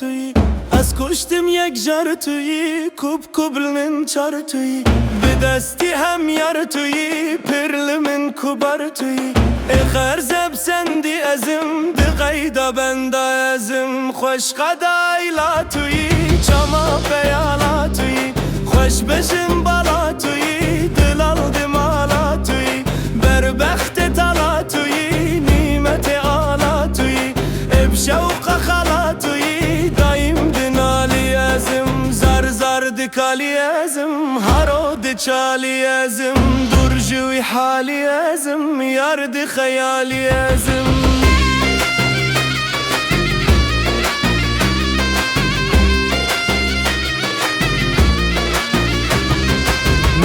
توی از کشتم یک جر توی کوب من چار توی به دستی هم یار توی پرل من کوبار توی خرزب سندی ازم دقیدا بندا ازم خوش قدایلا توی چما پیالا توی خوش بشم بالا توی دلال دمالا توی بربخت تلا توی نیمت آلا توی ابشوق خلا توی دایم دنالی ازم زر دکالی ازم هرو دچالی ازم درجوی حالی ازم یارد خیالی ازم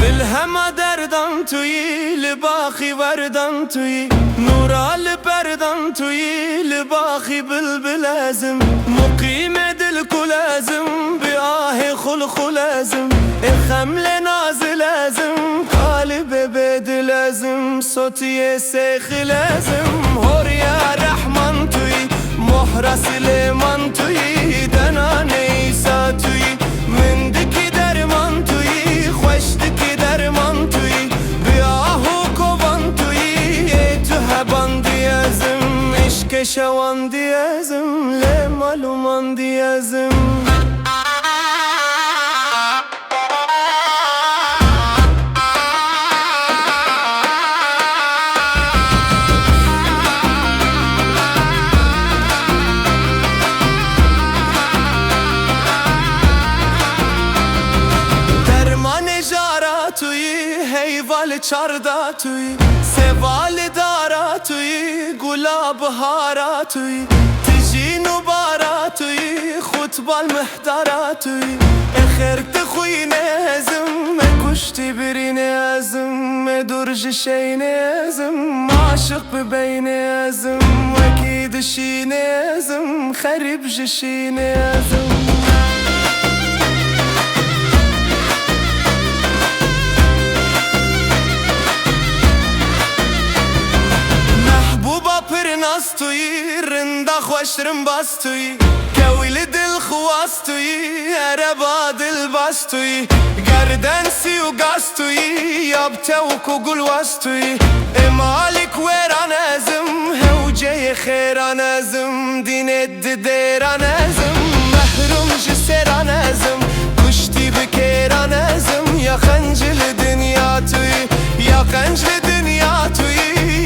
ملهم دردم توی لباخی وردم توی نورال بردم توی لباخی بلبل ازم مقیم دل کل ازم بیاه خلخل ازم خمل نازل ازم قالب بدل ازم صوتی سیخل ازم هوریا رحمان توی مهر سلیمان توی دنان ایسا توی من دکی درمان توی خوش دکی درمان توی بیاهو کوبان توی تو هباندی ازم عشق شواندی ازم لمالوماندی ازم هیوال چاردا توی سوال دارا توی گلاب هارا توی تجین و بارا توی خطبال محتارا توی اخرت خوی نزم کشتی برین ازم درج شین ازم عاشق ببین ازم وکید شین ازم خریب جشین ازم توی رنده خوش رنباس توی کویل دل خواست توی عربا دل باس توی گردن سی و گاز توی یاب توک و گل واس توی مالک ویران ازم هوجه خیران ازم دینت دیران ازم محروم جسران ازم کشتی بکیران ازم یا خنجل دنیا توی یا خنجل دنیا توی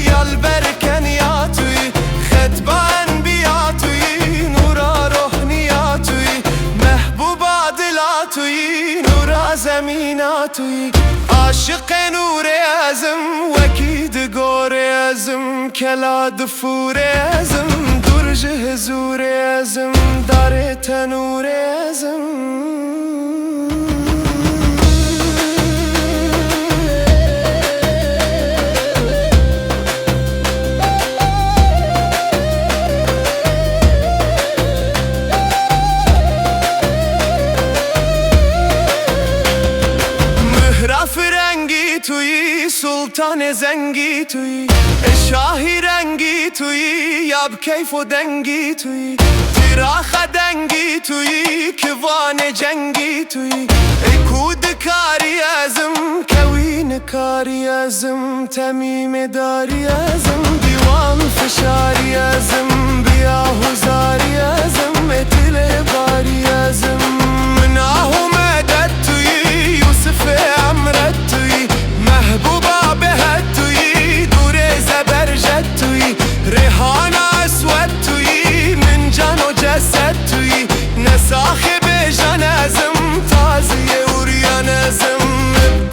یا البرکن یا توی خطبان بیا توی نورا روحنیا توی محبوبا دلا توی نورا زمینا توی عاشق نور ازم وکید گور ازم کلا دفور ازم درج حضور ازم دار تنور ازم فرنگی توی سلطان زنگی توی شاهی رنگی توی یاب کیف و دنگی توی تراخ دنگی توی کوان جنگی توی کود کاری ازم کوین کاری ازم تمیم داری ازم دیوان فشاری ازم بیاهو زاری ازم اتل باری ازم مناهو مدد توی یوسف امرد توی محبوبا بهد توی دور زبرجد توی ریحان اسود توی من جان و جسد توی نساخ بجان ازم تازی اوریان ازم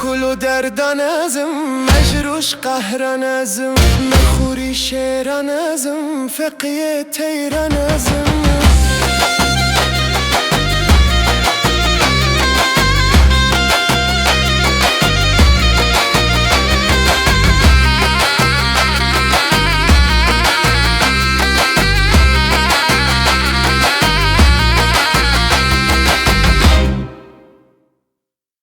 کل و دردان ازم مجروش قهران ازم مخوری شیران ازم فقیه تیران ازم